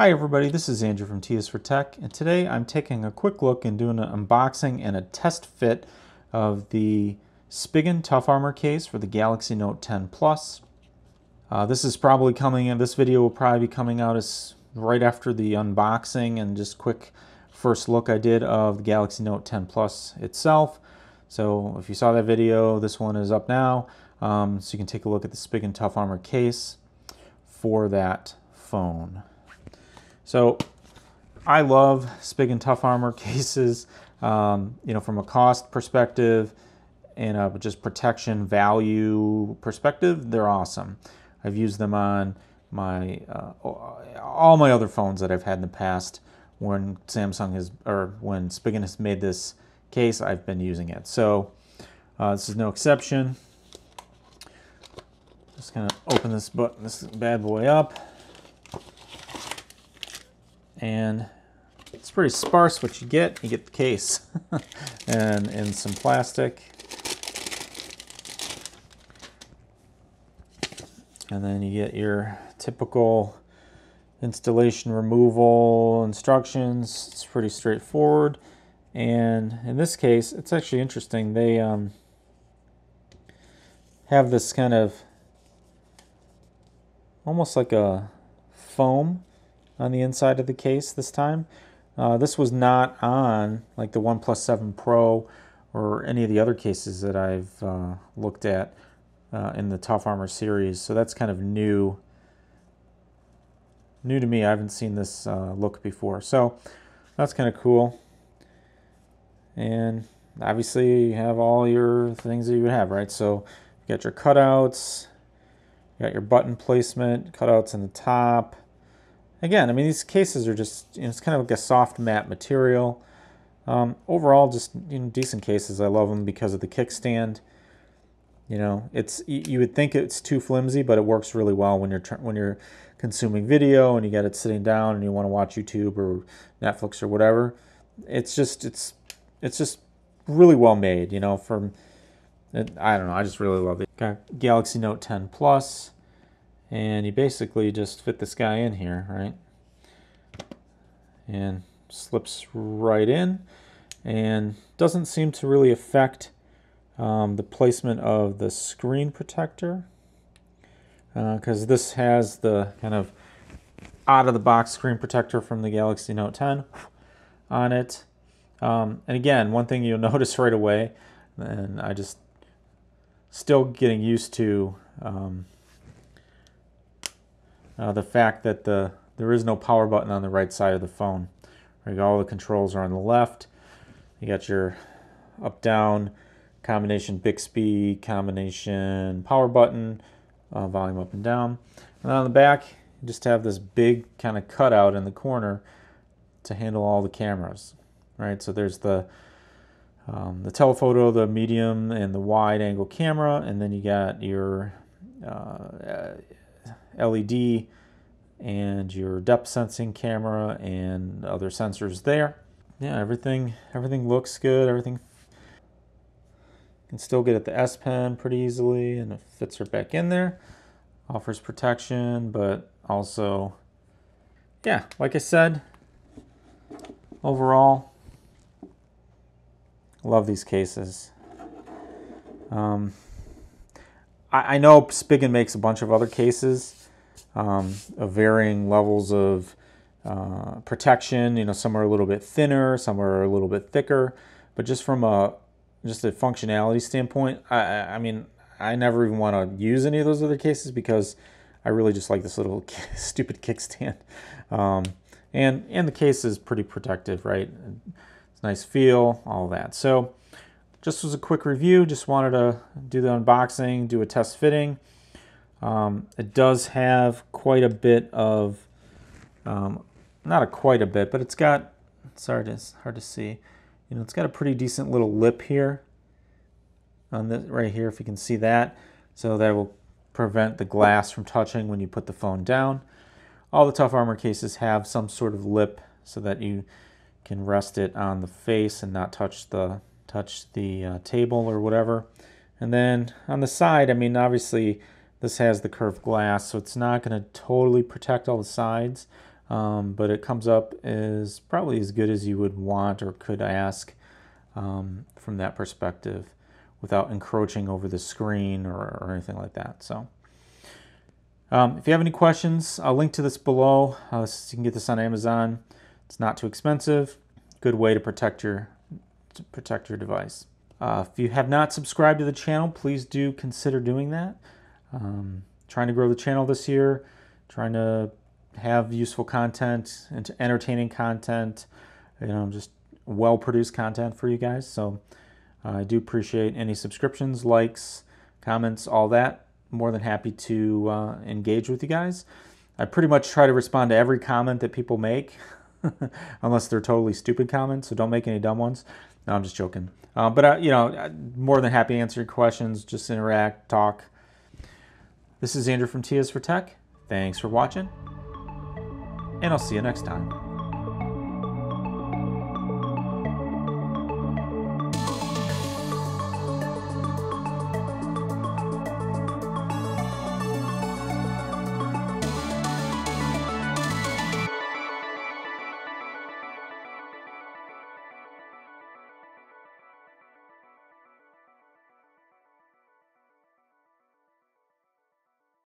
Hi everybody, this is Andrew from T is for Tech, and today I'm taking a quick look and doing an unboxing and a test fit of the Spigen Tough Armor case for the Galaxy Note 10 Plus. This video will probably be coming out as right after the unboxing and just quick first look I did of the Galaxy Note 10 Plus itself. So if you saw that video, this one is up now, so you can take a look at the Spigen Tough Armor case for that phone. So I love Spigen Tough Armor cases, from a cost perspective and a just protection value perspective, they're awesome. I've used them on my all my other phones that I've had in the past. When when Spigen has made this case, I've been using it. So this is no exception. Just gonna open this bad boy up. And it's pretty sparse what you get. You get the case and some plastic. And then you get your typical installation removal instructions. It's pretty straightforward. And in this case, it's actually interesting. They have this kind of almost like a foam on the inside of the case this time. This was not on like the OnePlus 7 Pro or any of the other cases that I've looked at in the Tough Armor series. So that's kind of new to me. I haven't seen this look before. So that's kind of cool. And obviously you have all your things that you would have, right? So you got your cutouts, you got your button placement, cutouts in the top. Again, I mean, these cases are just, it's kind of like a soft matte material. Overall, just decent cases. I love them because of the kickstand. You would think it's too flimsy, but it works really well when you're consuming video and you got it sitting down and you want to watch YouTube or Netflix or whatever. It's just really well made. I don't know. I just really love it. Got Galaxy Note 10 Plus. And you basically just fit this guy in here, right? And slips right in and doesn't seem to really affect the placement of the screen protector, because this has the kind of out-of-the-box screen protector from the Galaxy Note 10 on it. And again, one thing you'll notice right away, and I just still getting used to the fact that there is no power button on the right side of the phone. Right, all the controls are on the left. You got your up-down combination Bixby combination power button, volume up and down. And on the back, you just have this big kind of cutout in the corner to handle all the cameras. Right, so there's the telephoto, the medium, and the wide-angle camera, and then you got your LED and your depth sensing camera and other sensors there. Yeah, everything looks good. Everything can still get at the S Pen pretty easily, and it fits right back in there. Offers protection, but also, yeah, like I said, overall, love these cases. I know Spigen makes a bunch of other cases of varying levels of protection. Some are a little bit thinner, some are a little bit thicker, but just from a functionality standpoint, I mean, I never even want to use any of those other cases because I really just like this little stupid kickstand. And the case is pretty protective, right? It's a nice feel, all that. So just was a quick review. Just wanted to do the unboxing, do a test fitting. It does have quite a bit of, not quite a bit, but it's got, sorry, it's hard to see. It's got a pretty decent little lip here on this right here, if you can see that. So that will prevent the glass from touching when you put the phone down. All the Tough Armor cases have some sort of lip so that you can rest it on the face and not touch the table or whatever. And then on the side, I mean, obviously this has the curved glass, so it's not going to totally protect all the sides. but it comes up as probably as good as you would want or could ask from that perspective without encroaching over the screen or anything like that. So if you have any questions, I'll link to this below. You can get this on Amazon. It's not too expensive. Good way to protect your device. If you have not subscribed to the channel, please do consider doing that. Trying to grow the channel this year, trying to have useful content and entertaining content, just well-produced content for you guys. So I do appreciate any subscriptions, likes, comments, all that. More than happy to engage with you guys. I pretty much try to respond to every comment that people make, unless they're totally stupid comments, so don't make any dumb ones. No, I'm just joking. But more than happy to answer your questions, just interact, talk. This is Andrew from T is for Tech. Thanks for watching, and I'll see you next time.